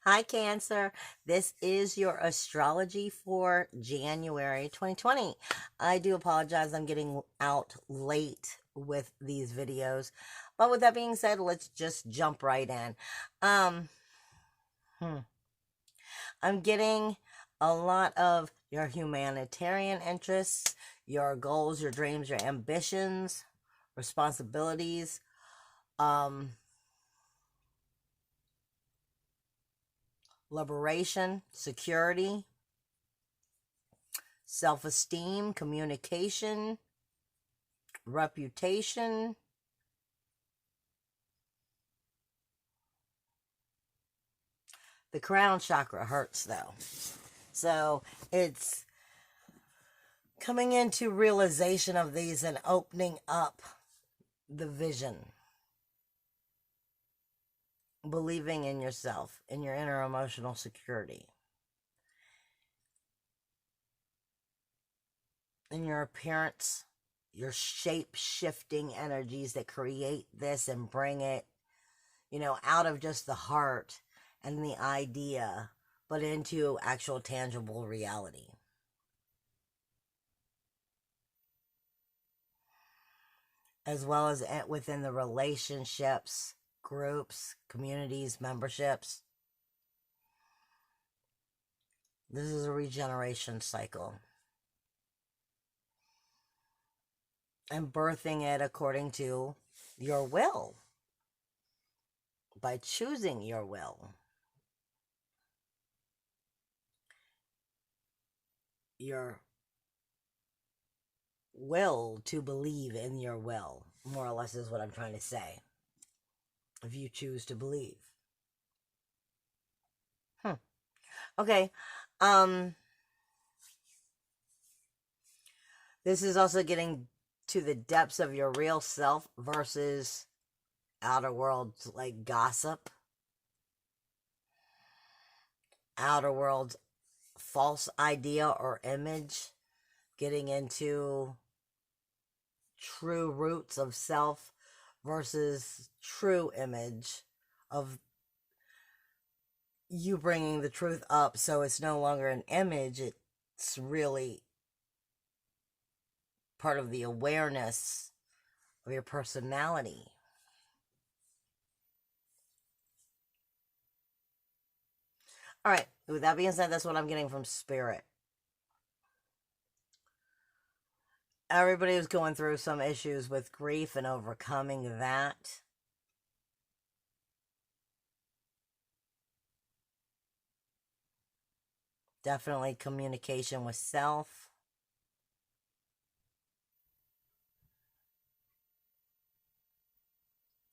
Hi, Cancer. This is your astrology for January 2020. I do apologize. I'm getting out late with these videos. But with that being said, let's just jump right in. Um, hmm. I'm getting a lot of your humanitarian interests, your goals, your dreams, your ambitions, responsibilities. Liberation, security, self-esteem, communication, reputation. The crown chakra hurts though. So it's coming into realization of these and opening up the vision. Believing in yourself, in your inner emotional security, in your appearance, your shape-shifting energies that create this and bring it, out of just the heart and the idea, but into actual tangible reality. As well as within the relationships, groups, communities, memberships. This is a regeneration cycle. And birthing it according to your will. By choosing your will. Your will to believe in your will, more or less is what I'm trying to say. If you choose to believe. Okay. This is also getting to the depths of your real self versus outer world's like gossip. Outer world's false idea or image. Getting into true roots of self versus true image of you bringing the truth up, so it's no longer an image, it's really part of the awareness of your personality. All right, with that being said, that's what I'm getting from Spirit. Everybody was going through some issues with grief and overcoming that. Definitely communication with self.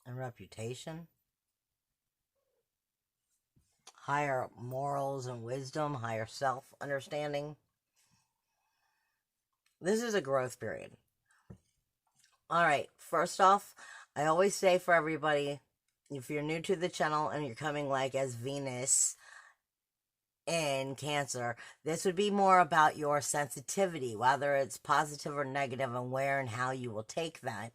And reputation. Higher morals and wisdom, higher self-understanding. This is a growth period. All right, first off, I always say for everybody, if you're new to the channel and you're coming like as Venus in Cancer, this would be more about your sensitivity, whether it's positive or negative, and where and how you will take that,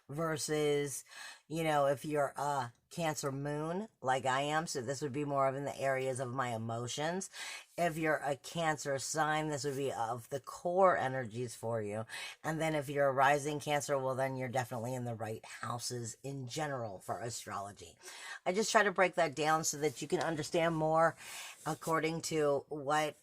versus, if you're a Cancer moon like I am, so this would be more of in the areas of my emotions. If you're a Cancer sign, this would be of the core energies for you. And then if you're a rising Cancer, well, then you're definitely in the right houses in general for astrology. I just try to break that down so that you can understand more according to what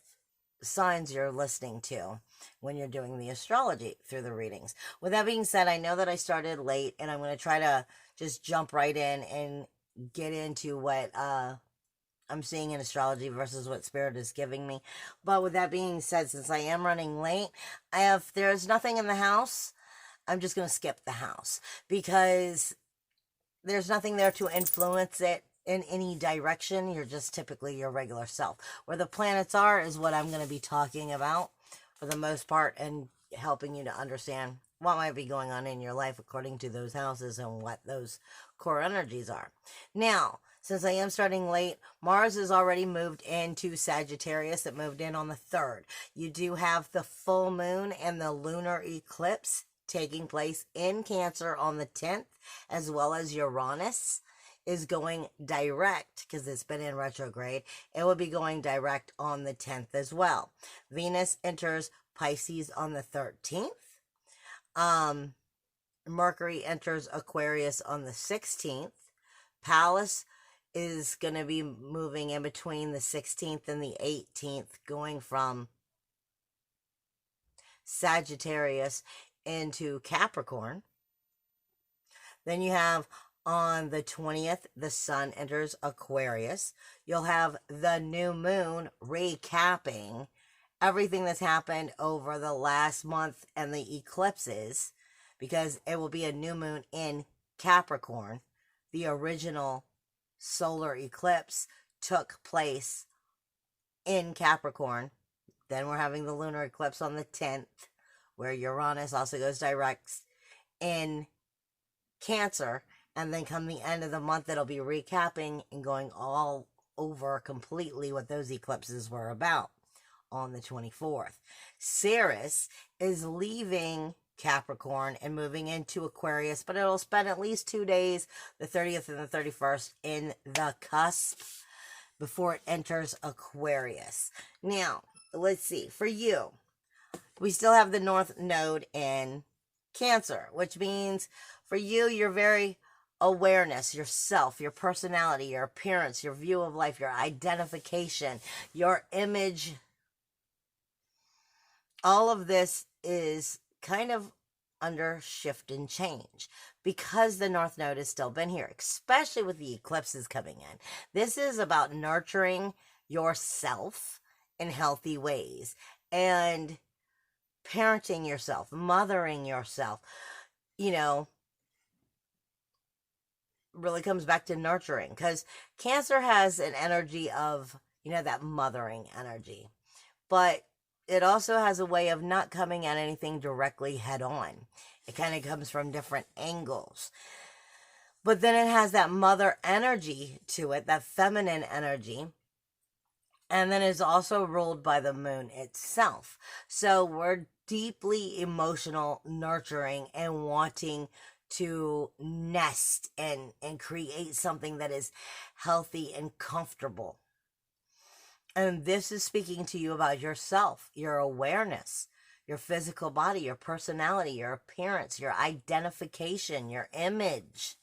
signs you're listening to when you're doing the astrology through the readings. With that being said, I know that I started late, and I'm going to try to just jump right in and get into what I'm seeing in astrology versus what Spirit is giving me. But with that being said, since I am running late, there's nothing in the house, I'm just going to skip the house because there's nothing there to influence it in any direction. You're just typically your regular self. Where the planets are is what I'm going to be talking about for the most part, and helping you to understand what might be going on in your life according to those houses and what those core energies are. Now, since I am starting late, Mars has already moved into Sagittarius. It moved in on the 3rd. You do have the full moon and the lunar eclipse taking place in Cancer on the 10th, as well as Uranus is going direct, because it's been in retrograde. It will be going direct on the 10th as well. Venus enters Pisces on the 13th. Mercury enters Aquarius on the 16th. Pallas is going to be moving in between the 16th and the 18th, going from Sagittarius into Capricorn. Then you have on the 20th, the sun enters Aquarius. You'll have the new moon recapping everything that's happened over the last month and the eclipses, because it will be a new moon in Capricorn. The original solar eclipse took place in Capricorn. Then we're having the lunar eclipse on the 10th, where Uranus also goes direct in Cancer. And then come the end of the month, it'll be recapping and going all over completely what those eclipses were about on the 24th. Ceres is leaving Capricorn and moving into Aquarius, but it'll spend at least 2 days, the 30th and the 31st, in the cusp before it enters Aquarius. Now, let's see. For you, we still have the North Node in Cancer, which means for you, you're very awareness, yourself, your personality, your appearance, your view of life, your identification, your image. All of this is kind of under shift and change because the North Node has still been here, especially with the eclipses coming in. This is about nurturing yourself in healthy ways and parenting yourself, mothering yourself. You know, really comes back to nurturing, because Cancer has an energy of, that mothering energy, but it also has a way of not coming at anything directly head on. It kind of comes from different angles, but then it has that mother energy to it, that feminine energy, and then it's also ruled by the moon itself. So we're deeply emotional, nurturing, and wanting to nest and create something that is healthy and comfortable. And this is speaking to you about yourself, your awareness, your physical body, your personality, your appearance, your identification, your image,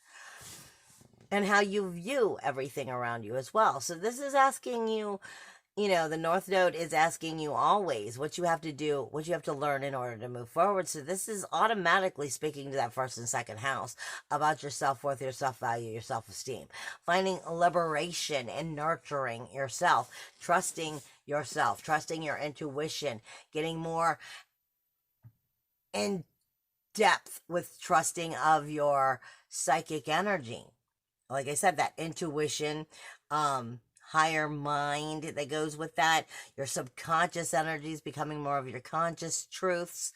and how you view everything around you as well. So this is asking you, the North Node is asking you always what you have to do, what you have to learn in order to move forward. So this is automatically speaking to that first and second house about your self-worth, your self-value, your self-esteem. Finding liberation and nurturing yourself, trusting yourself, trusting your intuition, getting more in depth with trusting of your psychic energy. Like I said, that intuition, higher mind that goes with that, your subconscious energies becoming more of your conscious truths,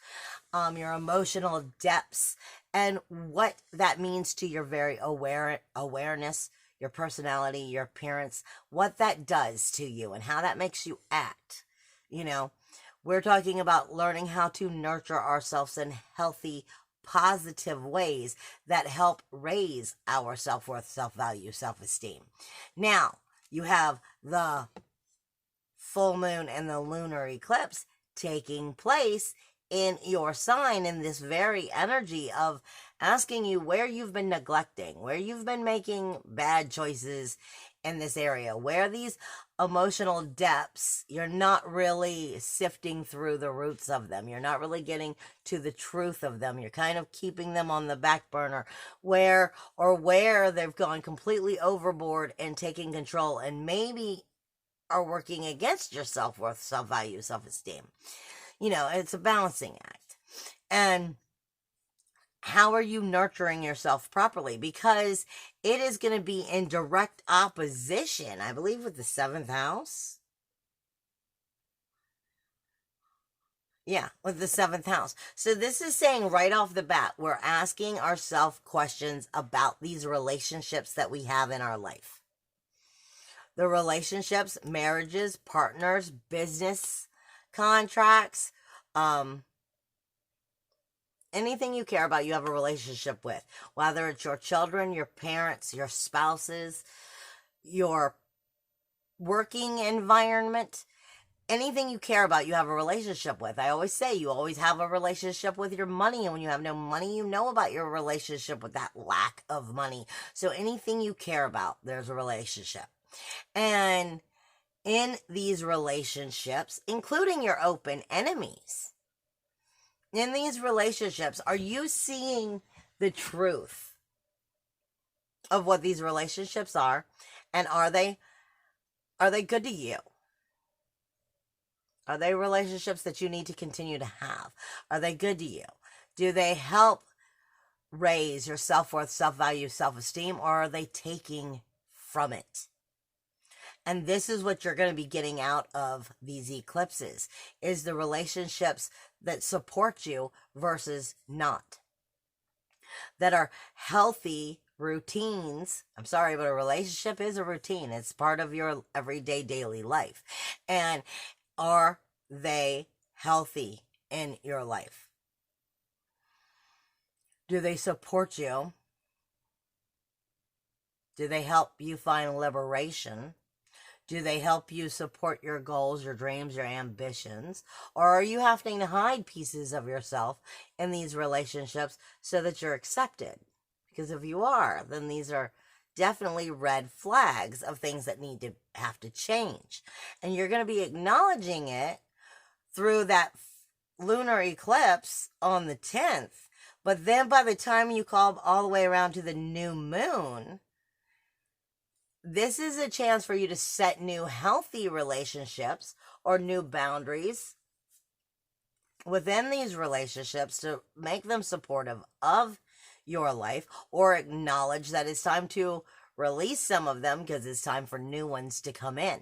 your emotional depths, and what that means to your very awareness, your personality, your appearance, what that does to you and how that makes you act. We're talking about learning how to nurture ourselves in healthy, positive ways that help raise our self-worth, self-value, self-esteem. Now, you have the full moon and the lunar eclipse taking place in your sign, in this very energy of asking you where you've been neglecting, where you've been making bad choices in this area, where these emotional depths, you're not really sifting through the roots of them. You're not really getting to the truth of them. You're kind of keeping them on the back burner, where they've gone completely overboard and taking control and maybe are working against your self-worth, self-value, self-esteem. It's a balancing act. And how are you nurturing yourself properly? Because it is going to be in direct opposition, I believe, with the 7th house. Yeah, with the 7th house. So this is saying right off the bat, we're asking ourselves questions about these relationships that we have in our life. The relationships, marriages, partners, business contracts, anything you care about, you have a relationship with, whether it's your children, your parents, your spouses, your working environment, anything you care about, you have a relationship with. I always say you always have a relationship with your money, and when you have no money, you know about your relationship with that lack of money. So anything you care about, there's a relationship. And in these relationships, including your open enemies, in these relationships, are you seeing the truth of what these relationships are? And are they good to you? Are they relationships that you need to continue to have? Are they good to you? Do they help raise your self-worth, self-value, self-esteem, or are they taking from it? And this is what you're going to be getting out of these eclipses, is the relationships that support you versus not. That are healthy routines. I'm sorry, but a relationship is a routine. It's part of your everyday daily life. And are they healthy in your life? Do they support you? Do they help you find liberation? Do they help you support your goals, your dreams, your ambitions? Or are you having to hide pieces of yourself in these relationships so that you're accepted? Because if you are, then these are definitely red flags of things that have to change. And you're going to be acknowledging it through that lunar eclipse on the 10th. But then by the time you come all the way around to the new moon, this is a chance for you to set new healthy relationships or new boundaries within these relationships to make them supportive of your life, or acknowledge that it's time to release some of them because it's time for new ones to come in.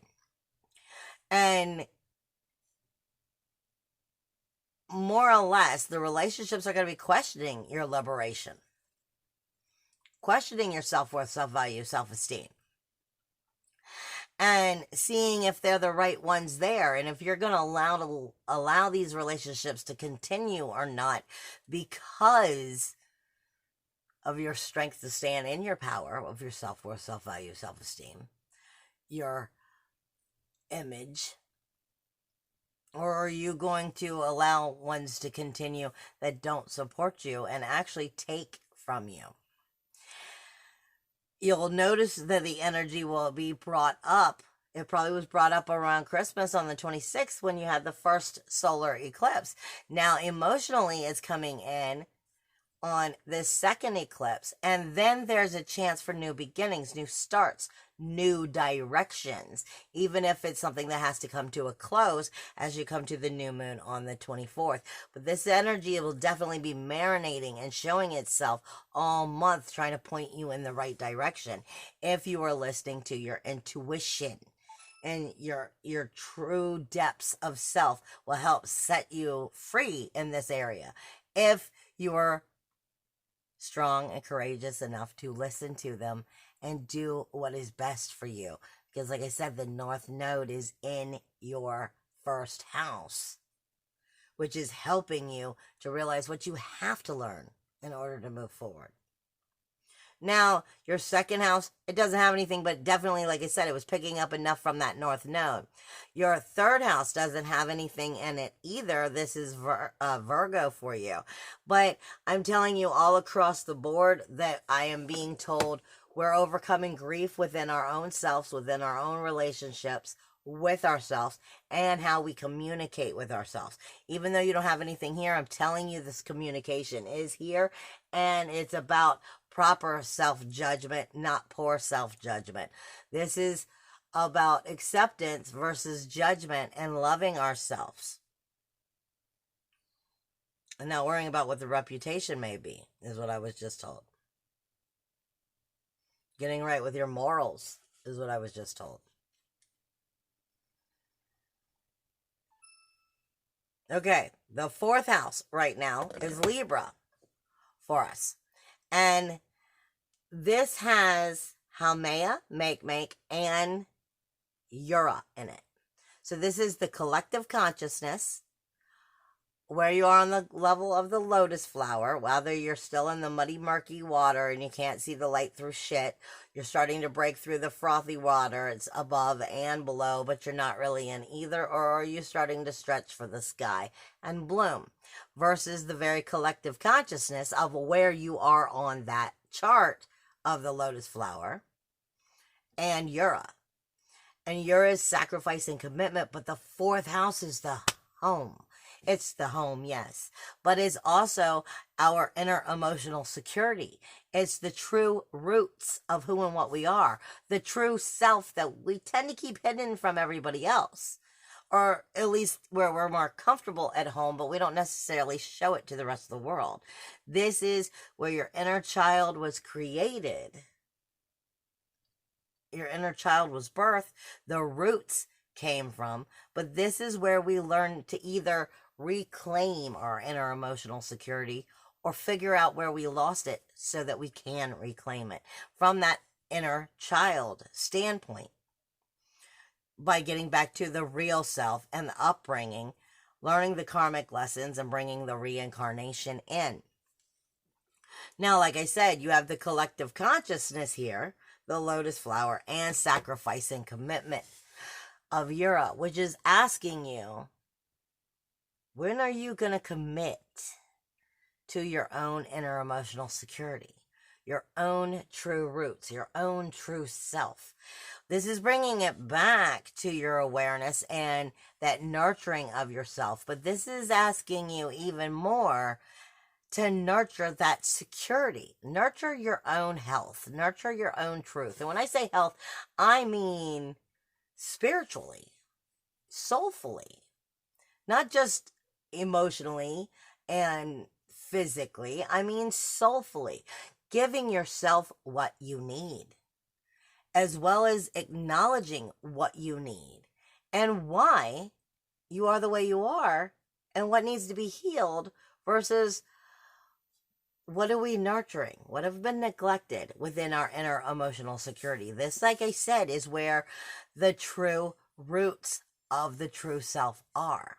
And more or less, the relationships are going to be questioning your liberation, questioning your self-worth, self-value, self-esteem, and seeing if they're the right ones there, and if you're going to allow these relationships to continue or not, because of your strength to stand in your power of your self-worth, self-value, self-esteem, your image. Or are you going to allow ones to continue that don't support you and actually take from you? You'll notice that the energy will be brought up. It probably was brought up around Christmas on the 26th when you had the first solar eclipse. Now, emotionally, it's coming in on this second eclipse. And then there's a chance for new beginnings, new starts, new directions, even if it's something that has to come to a close as you come to the new moon on the 24th. But this energy will definitely be marinating and showing itself all month, trying to point you in the right direction if you are listening to your intuition. And your true depths of self will help set you free in this area if you are strong and courageous enough to listen to them and do what is best for you. Because like I said, the North Node is in your first house, which is helping you to realize what you have to learn in order to move forward. Now, your second house, it doesn't have anything, but definitely, like I said, it was picking up enough from that North Node. Your third house doesn't have anything in it either. This is Virgo for you. But I'm telling you all across the board that I am being told we're overcoming grief within our own selves, within our own relationships with ourselves, and how we communicate with ourselves. Even though you don't have anything here, I'm telling you this communication is here, and it's about proper self-judgment, not poor self-judgment. This is about acceptance versus judgment and loving ourselves. And not worrying about what the reputation may be, is what I was just told. Getting right with your morals is what I was just told. Okay, the fourth house right now is Libra for us. And this has Haumea, make, and Ura in it. So this is the collective consciousness where you are on the level of the lotus flower, whether you're still in the muddy, murky water and you can't see the light through shit, you're starting to break through the frothy water, it's above and below, but you're not really in either, or are you starting to stretch for the sky and bloom? Versus the very collective consciousness of where you are on that chart of the lotus flower and Ura. And Ura is sacrifice and commitment, but the fourth house is the home. It's the home, yes, but it's also our inner emotional security. It's the true roots of who and what we are, the true self that we tend to keep hidden from everybody else, or at least where we're more comfortable at home, but we don't necessarily show it to the rest of the world. This is where your inner child was created. Your inner child was birthed. The roots came from, but this is where we learn to either reclaim our inner emotional security or figure out where we lost it so that we can reclaim it from that inner child standpoint, by getting back to the real self and the upbringing, learning the karmic lessons and bringing the reincarnation in. Now, like I said, you have the collective consciousness here, the lotus flower, and sacrifice and commitment of Ura, which is asking you, when are you going to commit to your own inner emotional security, your own true roots, your own true self? This is bringing it back to your awareness and that nurturing of yourself. But this is asking you even more to nurture that security, nurture your own health, nurture your own truth. And when I say health, I mean spiritually, soulfully, not just emotionally and physically. I mean soulfully, giving yourself what you need, as well as acknowledging what you need and why you are the way you are and what needs to be healed versus what are we nurturing? What have been neglected within our inner emotional security? This, like I said, is where the true roots of the true self are.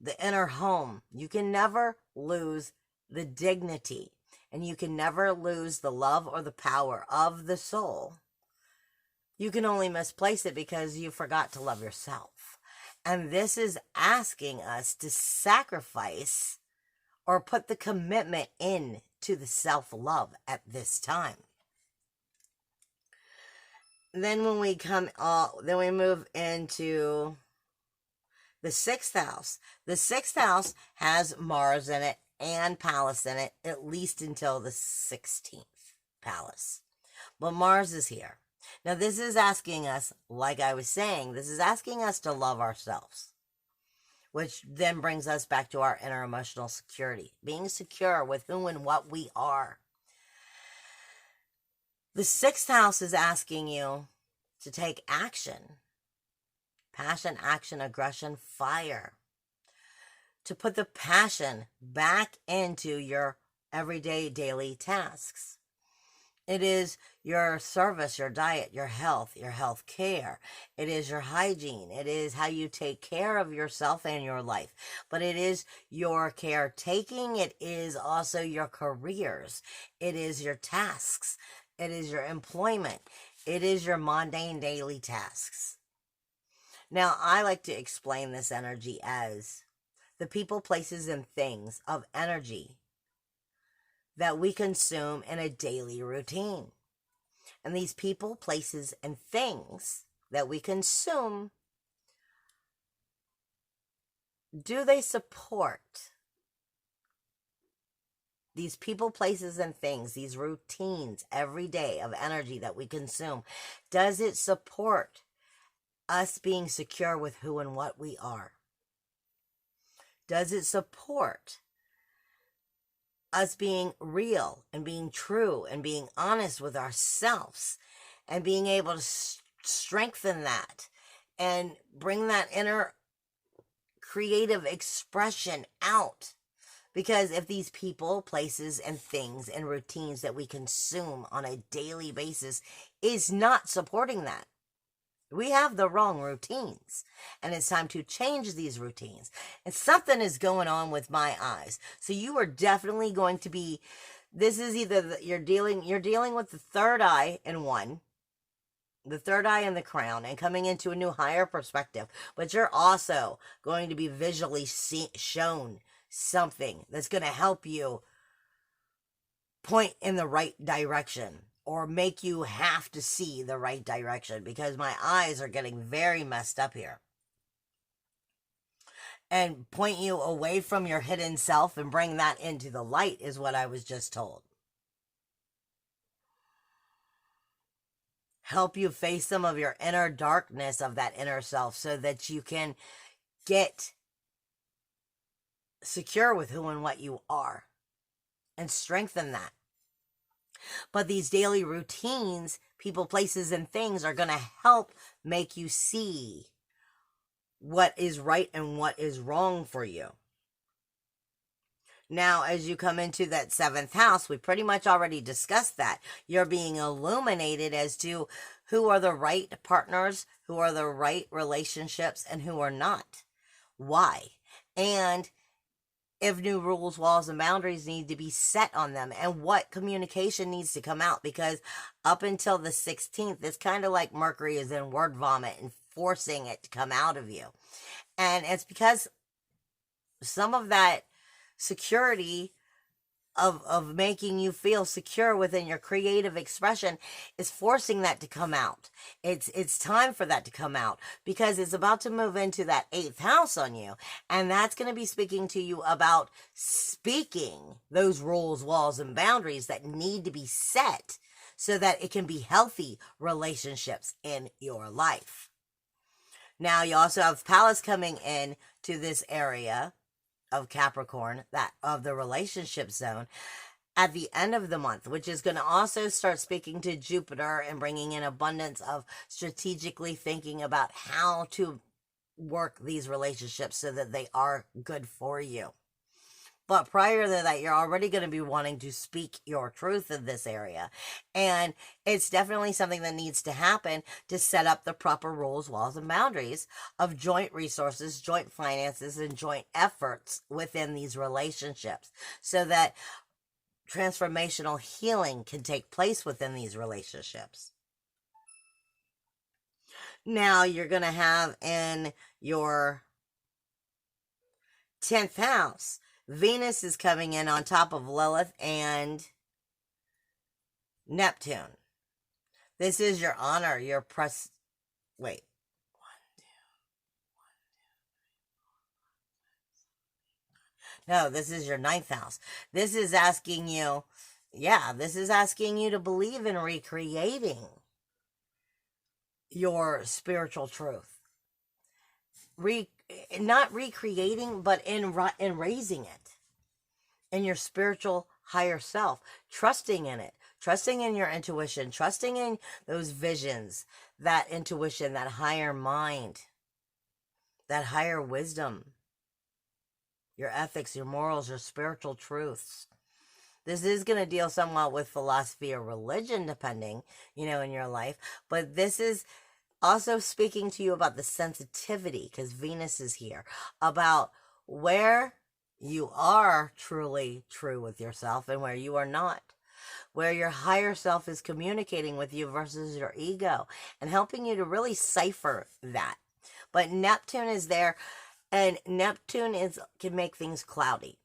The inner home. You can never lose the dignity, and you can never lose the love or the power of the soul. You can only misplace it because you forgot to love yourself. And this is asking us to sacrifice or put the commitment in to the self-love at this time. Then when we then we move into the sixth house. The sixth house has Mars in it and Pallas in it, at least until the 16th Pallas. But Mars is here. Now this is asking us, like I was saying, this is asking us to love ourselves, which then brings us back to our inner emotional security, being secure with who and what we are. The sixth house is asking you to take action. Passion, action, aggression, fire. To put the passion back into your everyday, daily tasks. It is your service, your diet, your health care. It is your hygiene. It is how you take care of yourself and your life. But it is your caretaking. It is also your careers. It is your tasks. It is your employment. It is your mundane daily tasks. Now, I like to explain this energy as the people, places, and things of energy that we consume in a daily routine. And these people, places, and things that we consume, do they support these people, places, and things, these routines every day of energy that we consume? Does it support us being secure with who and what we are? Does it support us being real and being true and being honest with ourselves and being able to strengthen that and bring that inner creative expression out? Because if these people, places, and things and routines that we consume on a daily basis is not supporting that, We have the wrong routines, and it's time to change these routines. And something is going on with my eyes. So you are definitely going to be, this is either you're dealing with the third eye in one, the third eye in the crown, and coming into a new higher perspective. But you're also going to be visually shown something that's going to help you point in the right direction, or make you have to see the right direction, because my eyes are getting very messed up here. And point you away from your hidden self and bring that into the light is what I was just told. Help you face some of your inner darkness of that inner self so that you can get secure with who and what you are and strengthen that. But these daily routines, people, places, and things are going to help make you see what is right and what is wrong for you. Now, as you come into that 7th house, we pretty much already discussed that. You're being illuminated as to who are the right partners, who are the right relationships, and who are not. Why? And if new rules, walls, and boundaries need to be set on them, and what communication needs to come out, because up until the 16th, it's kind of like Mercury is in word vomit and forcing it to come out of you. And it's because some of that security of making you feel secure within your creative expression is forcing that to come out. It's time for that to come out, because it's about to move into that 8th house on you, and that's going to be speaking to you about speaking those rules, walls, and boundaries that need to be set so that it can be healthy relationships in your life. Now, you also have Pallas coming in to this area of Capricorn, that of the relationship zone, at the end of the month, which is going to also start speaking to Jupiter and bringing in abundance of strategically thinking about how to work these relationships so that they are good for you. But prior to that, you're already going to be wanting to speak your truth in this area. And it's definitely something that needs to happen to set up the proper rules, walls, and boundaries of joint resources, joint finances, and joint efforts within these relationships, so that transformational healing can take place within these relationships. Now, you're going to have in your 10th house, Venus is coming in on top of Lilith and Neptune. This is your honor, your wait. 1, 2, 1, 2, 3, 4, 5, 6, 7, 8, 9. No, this is your 9th house. This is asking you, this is asking you to believe in recreating your spiritual truth. Not recreating, but in raising it in your spiritual higher self, trusting in it, trusting in your intuition, trusting in those visions, that intuition, that higher mind, that higher wisdom, your ethics, your morals, your spiritual truths. This is going to deal somewhat with philosophy or religion, depending, in your life, but this is also speaking to you about the sensitivity, because Venus is here, about where you are truly true with yourself and where you are not, where your higher self is communicating with you versus your ego, and helping you to really cipher that. But Neptune is there, and Neptune can make things cloudy.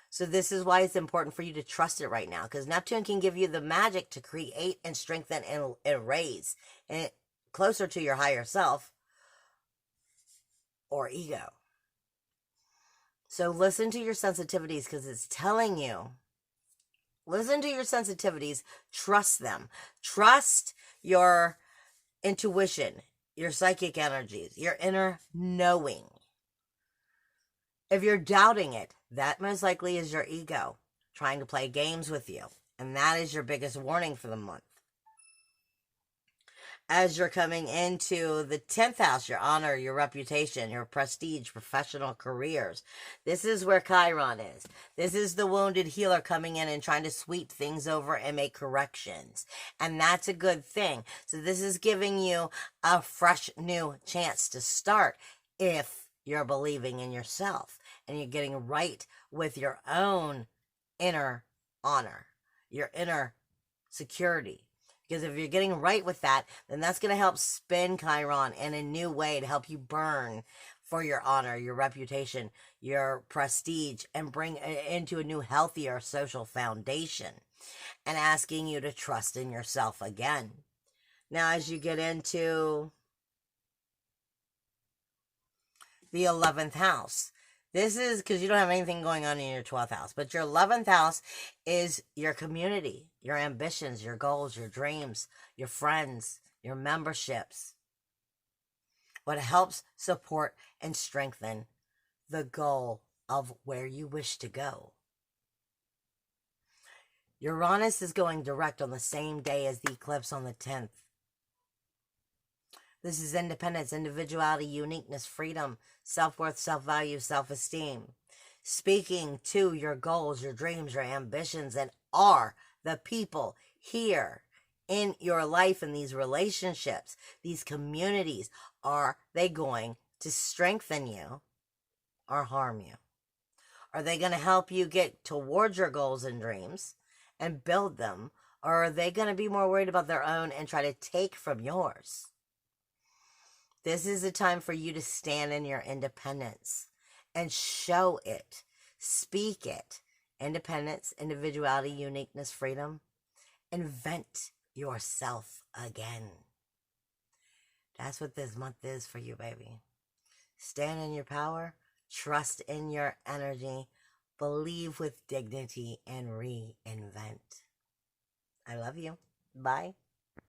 So this is why it's important for you to trust it right now, because Neptune can give you the magic to create and strengthen and raise and closer to your higher self or ego. So listen to your sensitivities, because it's telling you, listen to your sensitivities, trust them. Trust your intuition, your psychic energies, your inner knowing. If you're doubting it, that most likely is your ego trying to play games with you. And that is your biggest warning for the month. as you're coming into the 10th house, your honor, your reputation, your prestige, professional careers. This is where Chiron is. This is the wounded healer coming in and trying to sweep things over and make corrections. And that's a good thing. So this is giving you a fresh new chance to start if you're believing in yourself and you're getting right with your own inner honor, your inner security. Because if you're getting right with that, then that's going to help spin Chiron in a new way to help you burn for your honor, your reputation, your prestige, and bring it into a new, healthier social foundation, and asking you to trust in yourself again. Now, as you get into the 11th house, this is because you don't have anything going on in your 12th house, but your 11th house is your community, your ambitions, your goals, your dreams, your friends, your memberships. What helps support and strengthen the goal of where you wish to go. Uranus is going direct on the same day as the eclipse on the 10th. This is independence, individuality, uniqueness, freedom, self-worth, self-value, self-esteem. Speaking to your goals, your dreams, your ambitions, and are the people here in your life, in these relationships, these communities, are they going to strengthen you or harm you? Are they going to help you get towards your goals and dreams and build them? Or are they going to be more worried about their own and try to take from yours? This is a time for you to stand in your independence and show it, speak it. Independence, individuality, uniqueness, freedom. Invent yourself again. That's what this month is for you, baby. Stand in your power, trust in your energy, believe with dignity, and reinvent. I love you. Bye.